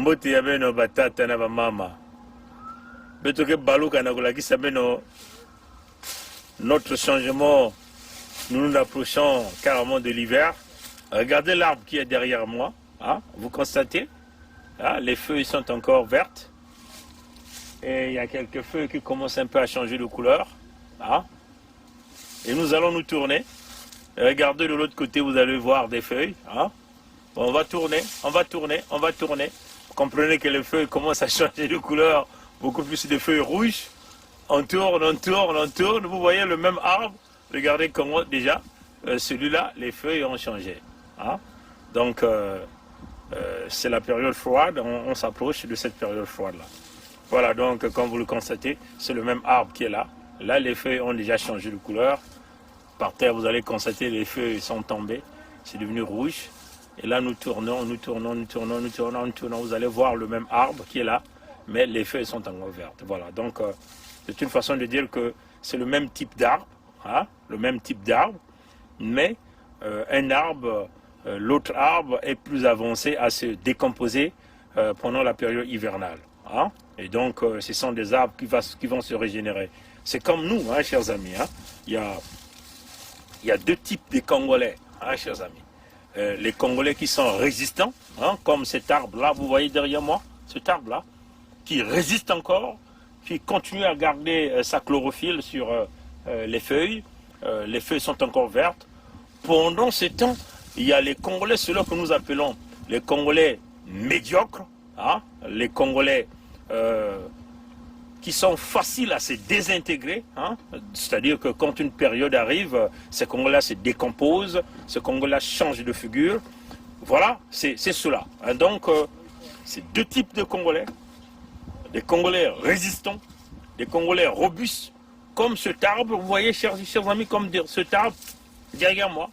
Mbote ya beno batata na bamama. Betoke baluka na kolakisa beno notre changement. Nous nous approchons carrément de l'hiver. Regardez l'arbre qui est derrière moi. Hein? Vous constatez, hein? Les feuilles sont encore vertes. Et il y a quelques feuilles qui commencent un peu à changer de couleur. Hein? Et nous allons nous tourner. Regardez de l'autre côté, vous allez voir des feuilles. Hein? On va tourner, on va tourner, on va tourner. Vous comprenez que les feuilles commencent à changer de couleur. Beaucoup plus de feuilles rouges. On tourne, on tourne, on tourne. Vous voyez le même arbre. Regardez comment déjà, celui-là, les feuilles ont changé. Hein? Donc, c'est la période froide. On s'approche de cette période froide-là. Voilà, donc, comme vous le constatez, c'est le même arbre qui est là. Là, les feuilles ont déjà changé de couleur. Par terre, vous allez constater, les feuilles sont tombées. C'est devenu rouge. Et là, nous tournons, nous tournons, nous tournons, nous tournons, nous tournons. Vous allez voir le même arbre qui est là, mais les feuilles sont encore vertes. Voilà, donc c'est une façon de dire que c'est le même type d'arbre, hein, le même type d'arbre, mais un arbre, l'autre arbre est plus avancé à se décomposer pendant la période hivernale. Hein. Et donc, ce sont des arbres qui vont se régénérer. C'est comme nous, hein, chers amis. Hein. Il y a deux types de Congolais, hein, chers amis. Les Congolais qui sont résistants, hein, comme cet arbre-là, vous voyez derrière moi, cet arbre-là, qui résiste encore, qui continue à garder sa chlorophylle sur les feuilles sont encore vertes. Pendant ce temps, il y a les Congolais, ceux-là que nous appelons les Congolais médiocres, hein, les Congolais qui sont faciles à se désintégrer, hein? C'est-à-dire que quand une période arrive, ces Congolais se décomposent, ces Congolais changent de figure. Voilà, c'est cela. Hein? Donc, c'est deux types de Congolais. Des Congolais résistants, des Congolais robustes, comme cet arbre, vous voyez, chers amis, comme cet arbre derrière moi.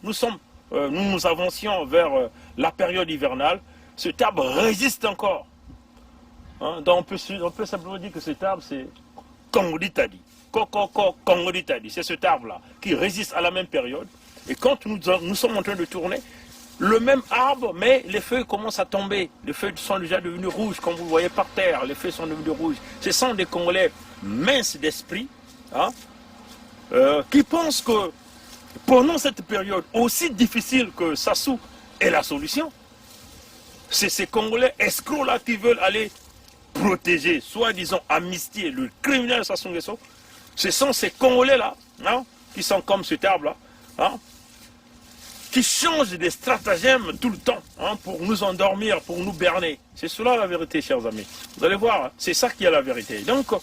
Nous avancions vers la période hivernale. Cet arbre résiste encore. Hein, donc on peut simplement dire que cet arbre, c'est Congo-Ditadi. Congo-Ditadi. C'est cet arbre-là qui résiste à la même période. Et quand nous sommes en train de tourner, le même arbre, mais les feuilles commencent à tomber. Les feuilles sont déjà devenues rouges, comme vous le voyez par terre. Les feuilles sont devenues rouges. Ce sont des Congolais minces d'esprit, hein, qui pensent que pendant cette période aussi difficile que Sassou est la solution, c'est ces Congolais escrocs-là qui veulent aller protéger, soi-disant amnistier le criminel Sassou Nguesso. Ce sont ces Congolais-là, hein, qui sont comme cet arbre-là, hein, qui changent des stratagèmes tout le temps, hein, pour nous endormir, pour nous berner. C'est cela la vérité, chers amis. Vous allez voir, c'est ça qui est la vérité. Donc,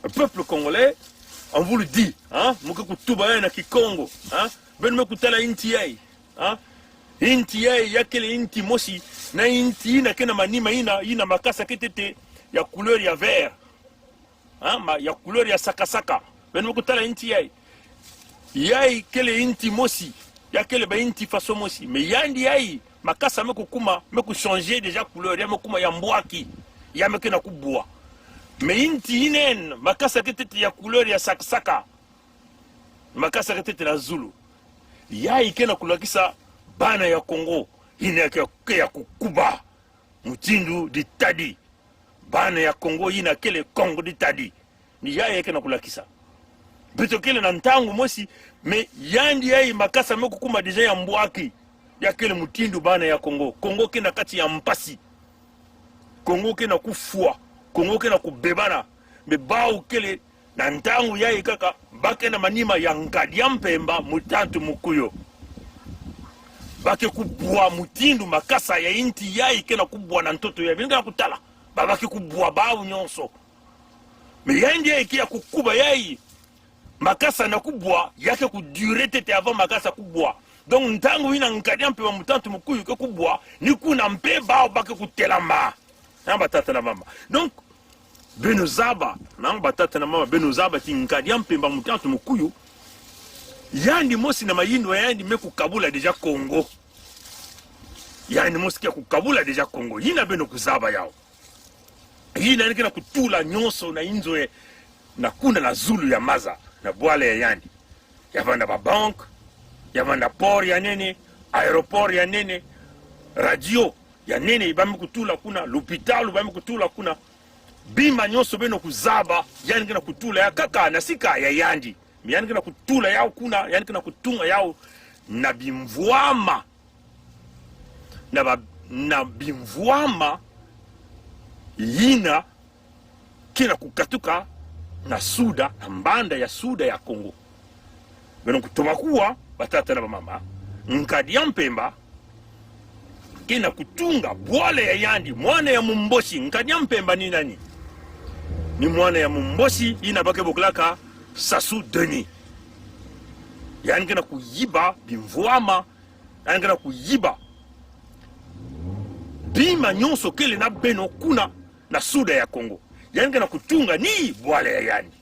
le peuple congolais, on vous le dit, hein, Congo, hein, hein, inti ya kele inti mosi na inti na kena manima ina makasa ketete ya couleur ya vert, hein, ya couleur ya sakasaka benmo kutala inti yai kele inti mosi ya kele ba inti faso mosi mais yandi yai makasa me changer déjà couleur ya mekuma ya mbwaki ya mekena kubwa mais inti inen makasa ketete ya couleur ya sakasaka makasa ketete la zulu yai kena kulakisa bana ya Congo ina ya kukuba mutindu ditadi bana ya Congo ina kele Congo ditadi ni yake na kulakisa beto kele na ntangu mosi me yandi yai makasa mekukuma deja ya mbwaki ya kele mutindu bana ya Congo kena kati ya mpasi Congo kena kufua Congo kena kubebana me bau kele na ntangu yai kaka bake na manima ya ngadia mpemba mutantu mukuyo bake kubwa mutindu makasa ya inti yai kena kubwa na ntoto ya binga kutala babake kubwa bau nyonso me yandi yai kia kukuba yai makasa na kubwa yake kudure tete avant makasa kubwa donc ntangu ina ngadia mpemba mutantu mukuyo ke kubwa ni kuna mpe bau bake kutelama namba tata na mama donc benozaba namba tata na mama benozaba tingadia mpemba mutantu mukuyo yandi mosi na mayindo yandi meku kabula deja Congo yandi mosi kia kukabula deja Congo yina beno kuzaba yao yina nikena kutula nyonso na inzoe na kuna na zulu ya maza na bwale ya yandi yavanda ba bank yavanda port ya nene aéroport ya nene radio ya nene bami kutula kuna l'hôpital bami kutula kuna bima nyonso beno kuzaba yani kina kutula ya kaka na sika ya yandi yani kina kutula yao kuna yani kina kutunga yao na bimvwama na bimvwama yina kina kukatuka na suda na mbanda ya suda ya Kongo beno kutoma kuwa batata na mama nkadi ya mpemba kina kutunga bwale ya yandi mwana ya mumboshi nkadi ya mpemba ni nani ni mwana ya mumboshi ina bake boklaka Sassou Denis yani kina kuyiba bimvwama yani kina kuyiba bima nyonso kele na beno kuna na suda ya Kongo yani kina kutunga ni bwale ya yandi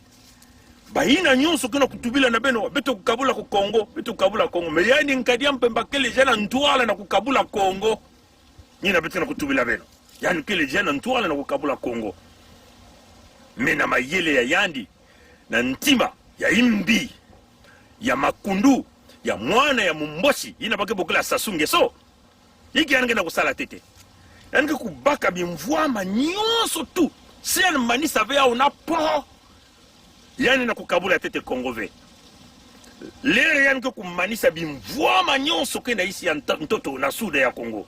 bahina nyonso kina kutubila na beno beto kukabula ku Kongo beto kukabula Kongo me yani nkadia mpemba kele jana ntwala na kukabula Kongo nina beto na kutubila beno yani kele jana ntwala na kukabula Kongo mena mayele ya yandi na ntima ya imbi ya makundu ya mwana ya mumboshi ina bake bokela Sassou Nguesso yiki yani kena kusala tete yani kubaka bimvwama nyonso tu si yani manisa ve au na po yani na kukabula tete Kongo ve lere yani kumanisa bimvwama nyonso kena isi ya mtoto na suda ya Kongo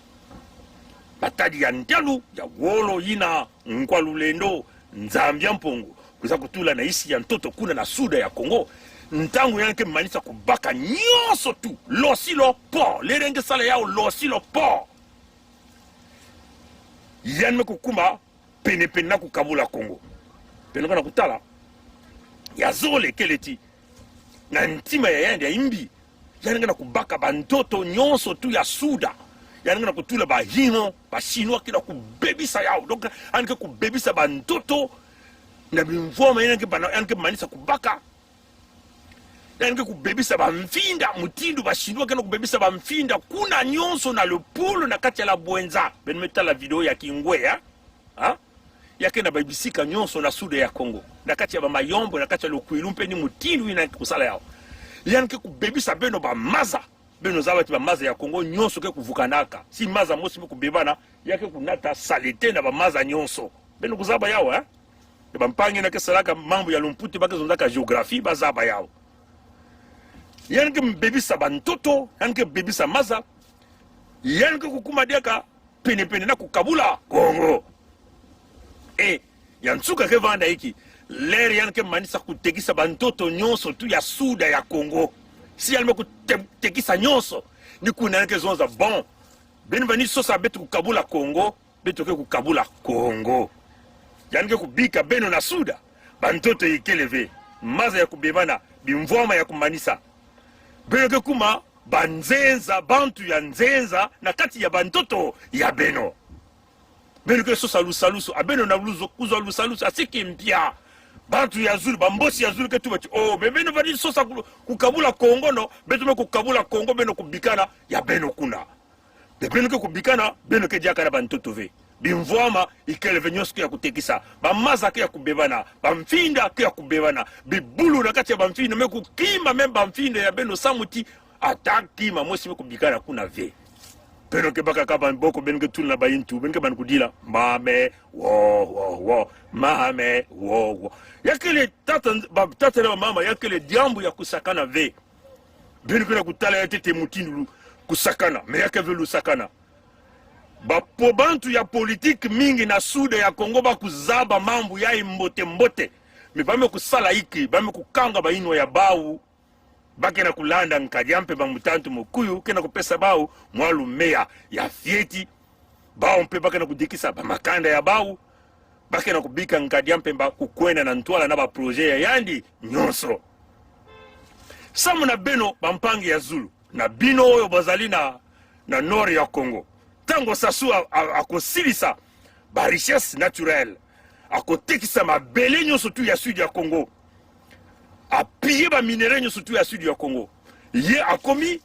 batadi ya ntalu ya wolo yina nkwalulendo nzambia mpongo kuza kutula na isi ya mtoto kuna na suda ya Kongo ntangu yanke manisa kubaka nyonso tu losilo po lerenge sala yao losilo po yanme kukuma pene na kukabula Kongo pene kana kutala ya zole keleti na ntima ya yandi ya imbi yani kana kubaka bantoto nyonso tu ya suda yani kana kutula bahino bashinwa kila kubebisa yao donc anke kubebisa bantoto na bimvoma yanke manisa kubaka yanke kubebisa bamfinda mutindu bashinwa kana kubebisa bamfinda kuna nyonso na lepulu na kati ya la bwenza benmeta la video ya Kingwea ha yake na babisika nyonso na suda ya Kongo na kati ya bamayombo na kati ya lokwilu mpe ni mutindu ina kusala yao yanke kubebisa beno bamaza beno zabati bamaza ya Kongo nyonso ke kuvukanaka si maza mosi kubebana yake kunata salite na bamaza nyonso beno kuzaba yao ha bampange na kesalaka mambo ya lumputi bakezondaka geographie bazaba yao yanke mbebisa bantoto yanke bebisa maza yanke kukuma diaka pene na kukabula Kongo yansuka ke vanda iki lere yanke manisa kutekisa bantoto nyonso tu ya suda ya Kongo si alme kutekisa nyonso ni kuna yanke zonza bon beni vani sosa betu kukabula Kongo betu ke kukabula Kongo yanke kubika beno na suda bantoto ikeleve maza ya kubebana bimvoma ya kumanisa beno ke kuma banzenza bantu ya nzenza na kati ya bantoto ya beno beno ke sosa lusalusu abeno na kuzwa lusalusu asiki mpia bantu ya zulu bambosi ya zulu ke tu bati beno vani sosa kukabula Kongo no betu me kukabula Kongo beno kubikana ya beno kuna beno ke kubikana beno ke jaka na bantoto ve bimvwama ikeleve nyonso ke ya kutekisa bamaza ke ya kubebana bamfinda ke ya kubebana bibulu na kati ya bamfinda me kukima me bamfinda ya beno samuti atakima mosi me kubikana kuna ve beno ke baka kaba mboko beno ke tulna bayintu beno ke ban kudila mame wo mame wo yakele tata na mama yakele diambu ya kusakana ve beno ke na kutala ya tete mutindu kusakana me yakeve lusakana po bantu ya politique mingi na suda ya Kongo bakuzaba mambo ya mbote me bame kusala iki bame kukanga baino ya bau bake na kulanda nkadiampe bamutantu mukuyu kena kupesa bau mwalu meya ya fieti bau mpe bake na kudikisa bamakanda ya bau bake na kubika nkadiampe mba kukwena na ntwala na ba projet ya yandi nyonso samu na beno bampangi ya Zulu na bino oyo bazali na nord ya Kongo tango Sassou akosilisa ba richesse naturelle akotekisa mabele nyonso tu ya sud ya Kongo appuyer ba minere nyonso tu ya sud ya Kongo ye akomi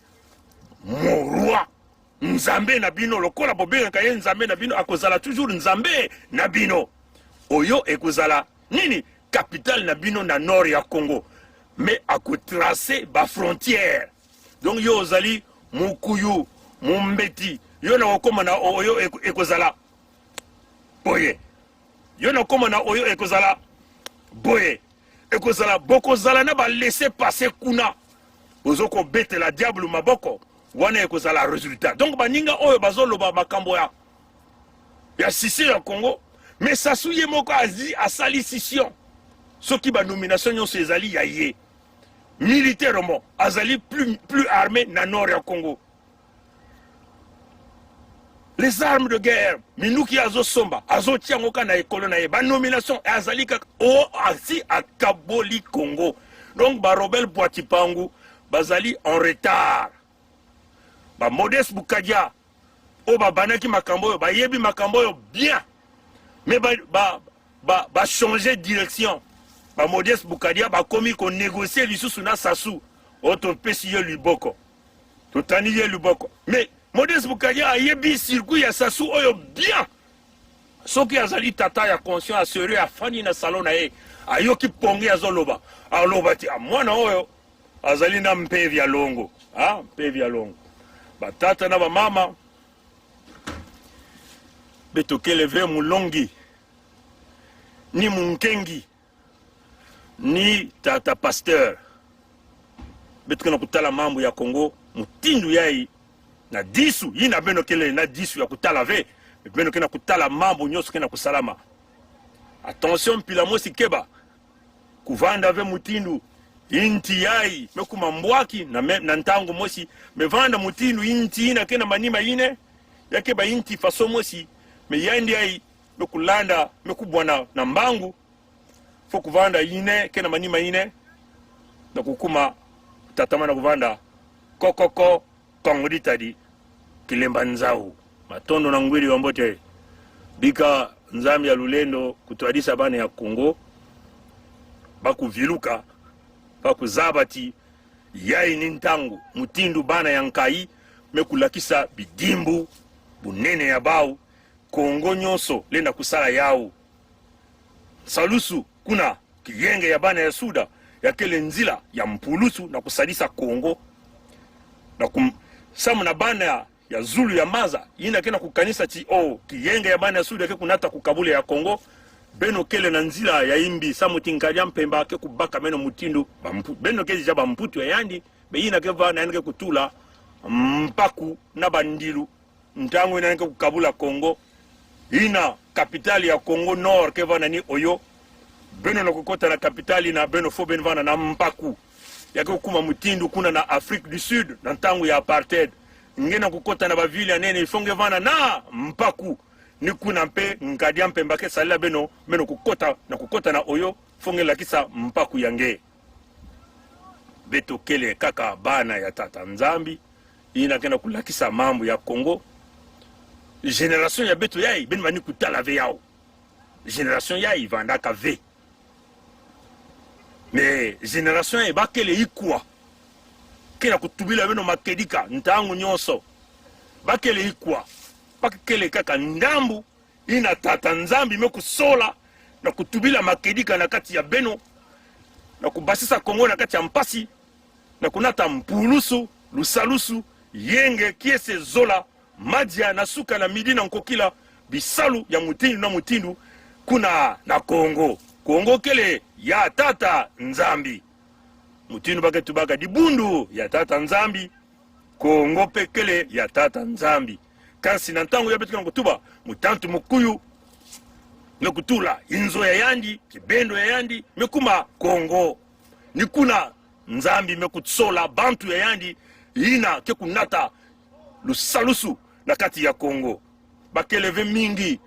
moroi nzambe na bino lokola bobengaka ye nzambe na bino akozala toujours nzambe na bino oyo ekozala nini capitale na bino na nord ya Kongo mais akotracer ba frontière donc yo ozali mukuyu mumbeti yo na okoma na oyo ekozala boye yo na okoma na oyo ekozala boye ekozala bokozala na ba laisser passer kuna ozoko betela diable maboko wana ekozala résultat. Donc baninga oyo bazoloba makambo ya sisi ya Congo mais Sassou ye moko asali scission soki ba nomination nyonso ezali ya ye militairement azali plus armé na nord ya Congo. Les armes de guerre minuki azosomba azotiangoka na ekolo na ye ba nomination azali kaka o asi akaboli Congo. Donc ba Robert Boitipangu bazali en retard. Ba Modeste Bukadia o ba banaki makambo yo ba yebi makambo yo bien mais ba changer direction. Ba Modeste Bukadia ba komi ko négocier lisusu na Sassou auto pesi ye liboko totani ye liboko mais Modeste Bukadia a yebi circuit ya Sassou oyo bien soki azali tata ya conscient assuré afani na salon na ye ayoki pongi azoloba aloba ti mwana oyo azali na mpevi ya longo mpevi ya longo batata na bamama betokele ve mulongi ni munkengi ni tata pasteur betukena kutala mambo ya Congo mutindu yai na disu yina benokele na disu ya kutala ve benokena kutala mambo nyoso kena kusalama. Attention pila mosi keba kuvanda ve mutindu inti yai mekuma mbwaki na ntango mosi mevanda mutindu inti ina kena manima ine yake ba inti faso mosi me yandi yai mekulanda mekubwana na mbangu fo kuvanda ine kena manima ine na kukuma tatama na kuvanda kokoko kongodi tadi kilemba nzau matondo na ngwiri wambote bika nzambi ya lulendo kutwadisa bana ya Congo bakuviluka bakuzabati yai nintangu mutindu bana ya nkai mekulakisa bidimbu bunene ya bau Congo nyonso lenda kusala yao salusu kuna kiyenge ya bana ya Suda ya kele nzila ya mpulusu na kusalisa Congo na samu na bana ya Zulu ya Maza ina kena kukanisa ti kiyenge ya bana ya Suda ke kunata kukabule ya Congo beno kele na nzila ya imbi samu tinkaja mpemba ke kubaka meno mutindu beno kezi jaba mputu ya yandi be ina ke vana yanke kutula mpaku na bandilu ntangu ina yanke kukabula Congo ina kapitali ya Congo Nord ke vana ni Oyo beno na kukota na kapitali na beno fo beno vana na mpaku yake kuma mutindu kuna na Afrique du Sud na ntangu ya apartheid ngena kukota na bavili ya nene ifonge vana na mpaku ni kuna mpe ngadia mpemba ke salila beno kukota na Oyo fonge lakisa mpaku yange beto kele kaka bana ya tata nzambi ina kena kulakisa mambo ya Congo. Génération ya beto yai ben mani kutala ve yao génération yai vandaka ve mais génération ya bakele ikwa kena kutubila beno makedika ntangu nyonso bakele ikwa bakele kaka ndambu ina tata nzambi mekusola na kutubila makedika na kati ya beno na kubasisa Congo na kati ya mpasi na kunata mpulusu lusalusu yenge kiese zola madia na suka na midi na nkokila bisalu ya mutindu na mutindu kuna na Congo kele ya tata nzambi mutindu baketu baka dibundu ya tata nzambi Congo pekele ya tata nzambi kasi na ntango ya betu na kutuba mutantu mukuyu mekutula inzo ya yandi kibendo ya yandi mekuma Congo nikuna nzambi mekutsola bantu ya yandi ina ke kunata lusalusu na kati ya Congo bakeleve mingi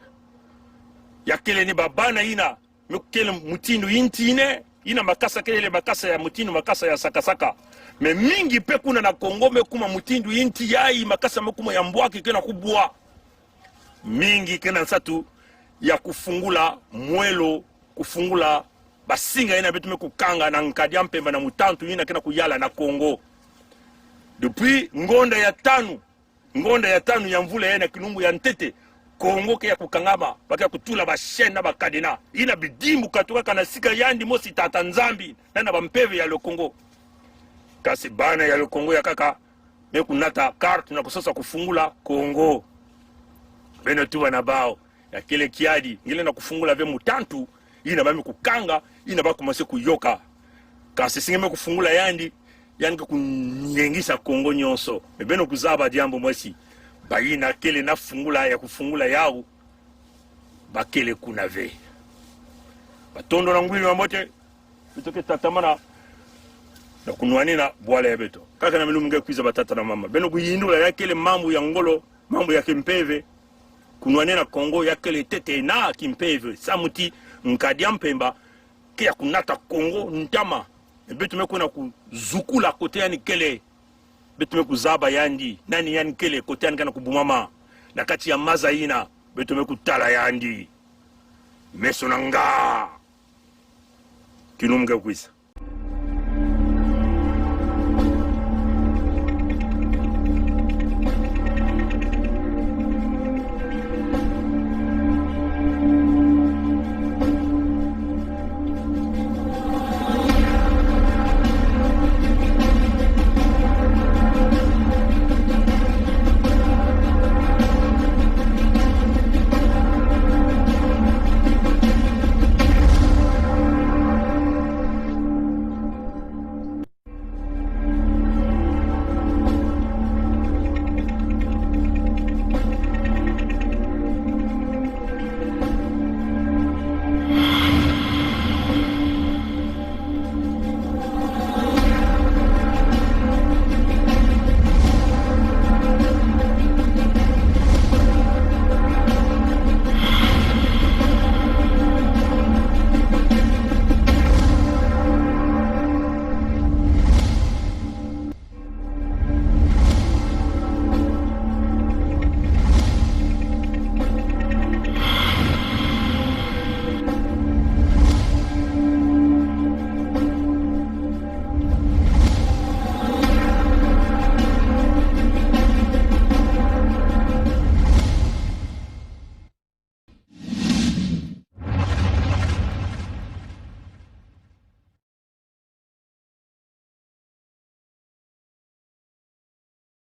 ya kele ni babana ina mekele mutindu intine ina makasa kele makasa ya mutindu makasa ya sakasaka me mingi pe kuna na Congo mekuma mutindu inti yai makasa mekuma ya mbwaki kena kubwa mingi kena nsatu ya kufungula mwelo kufungula basinga ina betu mekukanga na nkadia mpemba na mutantu ina kena kuyala na Congo depuis ngonda ya tanu ya mvula yana kilungu ya ntete Congo ke ya kukangama baka kutula ba chaîne na ba kadena ina bidimbu katoka kana sika yandi mosi tata nzambi na bampeve ya le Congo kasi bana ya le Congo ya kaka me kunata carte na kusosa kufungula Kongo beno tuwa na bao ya kile kiadi ngile na kufungula ve mutantu ina bami kukanga ina ba commencer kuyoka kasi singeme kufungula yandi yani kunyengisa Kongo nyonso beno kuzaba diambo mwesi bayina kele na fungula ya kufungula yao bakele kuna ve batondo na ngwili mamote bitoke tatamana na kunwani na bwala ya beto kaka na milumge kuiza batata na mama beno kuyindula ya kele mambo ya ngolo mambo ya kimpeve kunwani na Kongo ya kele tete na kimpeve samuti nkadia mpemba kia kunata Kongo ntama betu mekuna kuzukula kote yani kele betu mekuzaba yandi nani yani kele kote yani kana kubumama na kati ya maza ina betu mekutala yandi meso nanga kinumge kuiza